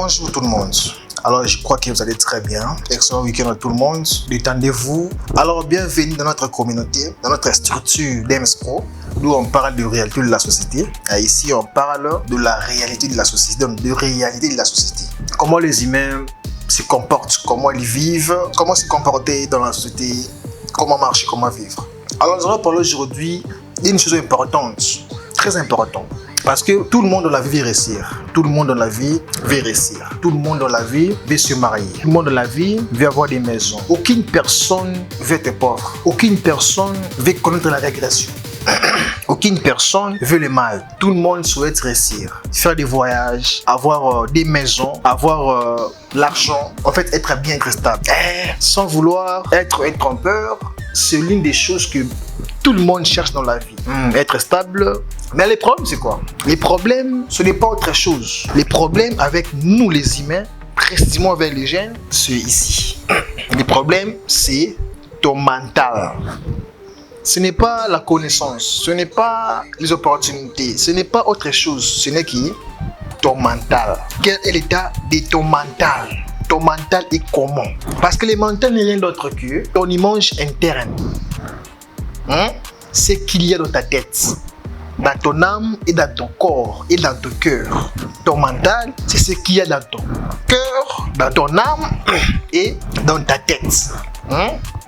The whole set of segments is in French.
Bonjour tout le monde. Alors je crois que vous allez très bien. Excellent week-end à tout le monde. Détendez-vous. Alors bienvenue dans notre communauté, dans notre structure d'EMSPRO, où on parle de réalité de la société. Et ici on parle de la réalité de la société, donc de réalité de la société. Comment les humains se comportent, comment ils vivent, comment se comporter dans la société, comment marcher, comment vivre. Alors nous allons parler aujourd'hui d'une chose importante, très importante. Parce que tout le monde dans la vie veut réussir. Tout le monde dans la vie veut réussir. Tout le monde dans la vie veut se marier. Tout le monde dans la vie veut avoir des maisons. Aucune personne veut être pauvre. Aucune personne veut connaître la régression. Aucune personne veut le mal. Tout le monde souhaite réussir. Faire des voyages, avoir des maisons, avoir l'argent. En fait, être bien, être stable. Sans vouloir être un trompeur, c'est l'une des choses que tout le monde cherche dans la vie. Être stable. Mais les problèmes, c'est quoi? Les problèmes, ce n'est pas autre chose. Les problèmes avec nous, les humains, précisément avec les jeunes, c'est ici. Les problèmes, c'est ton mental. Ce n'est pas la connaissance, ce n'est pas les opportunités, ce n'est pas autre chose. Ce n'est qui? Ton mental. Quel est l'état de ton mental? Ton mental est comment? Parce que le mental n'est rien d'autre que ton image interne. C'est qu'il y a dans ta tête, dans ton âme et dans ton corps et dans ton cœur. Ton mental, c'est ce qu'il y a dans ton cœur, dans ton âme et dans ta tête.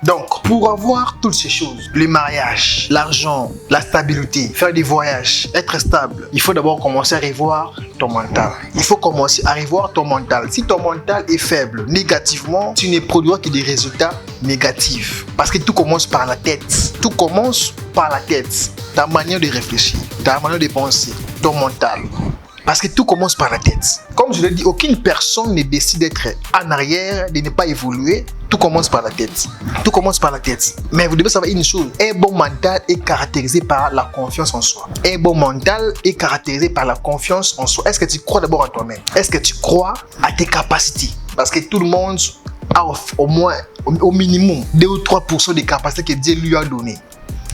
Donc, pour avoir toutes ces choses, le mariage, l'argent, la stabilité, faire des voyages, être stable, il faut d'abord commencer à revoir ton mental. Il faut commencer à revoir ton mental. Si ton mental est faible, négativement, tu ne produiras que des résultats négatifs. Parce que tout commence par la tête. Tout commence par la tête. Ta manière de réfléchir, ta manière de penser, ton mental. Parce que tout commence par la tête. Comme je l'ai dit, aucune personne ne décide d'être en arrière, de ne pas évoluer. Tout commence par la tête. Tout commence par la tête. Mais vous devez savoir une chose. Un bon mental est caractérisé par la confiance en soi. Un bon mental est caractérisé par la confiance en soi. Est-ce que tu crois d'abord à toi-même? Est-ce que tu crois à tes capacités? Parce que tout le monde a au moins, au minimum, 2 ou 3% des capacités que Dieu lui a données.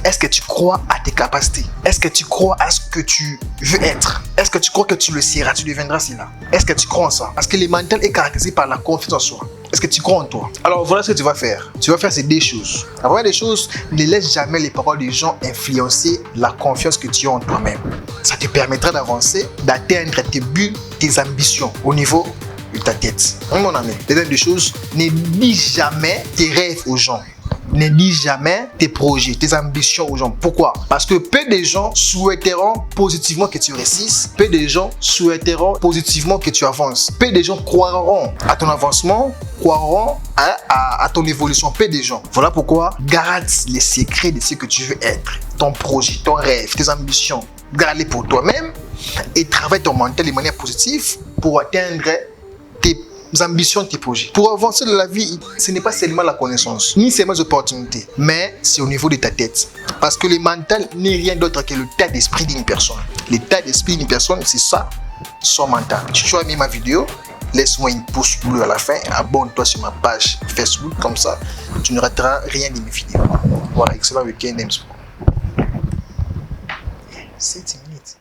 Est-ce que tu crois à tes capacités? Est-ce que tu crois à ce que tu veux être? Est-ce que tu crois que tu le seras, tu deviendras cela? Est-ce que tu crois en ça? Parce que le mental est caractérisé par la confiance en soi. Est-ce que tu crois en toi? Alors voilà ce que tu vas faire. Tu vas faire ces 2 choses. La première des choses, ne laisse jamais les paroles des gens influencer la confiance que tu as en toi-même. Ça te permettra d'avancer, d'atteindre tes buts, tes ambitions au niveau de ta tête. Mon ami, deuxième des choses, ne dis jamais tes rêves aux gens. Ne dis jamais tes projets, tes ambitions aux gens. Pourquoi? Parce que peu de gens souhaiteront positivement que tu réussisses. Peu de gens souhaiteront positivement que tu avances. Peu de gens croiront à ton avancement, croiront à ton évolution. Peu de gens. Voilà pourquoi garde les secrets de ce que tu veux être. Ton projet, ton rêve, tes ambitions. Garde-les pour toi-même et travaille ton mental de manière positive pour atteindre tes ambitions, tes projets. Pour avancer dans la vie, ce n'est pas seulement la connaissance, ni seulement les opportunités, mais c'est au niveau de ta tête. Parce que le mental n'est rien d'autre que l'état d'esprit d'une personne. L'état d'esprit d'une personne, c'est ça, son mental. Si tu as aimé ma vidéo, laisse-moi une pouce bleu à la fin. Abonne-toi sur ma page Facebook, comme ça, tu ne rateras rien de mes vidéos. Voilà, excellent week-end, 7 minutes.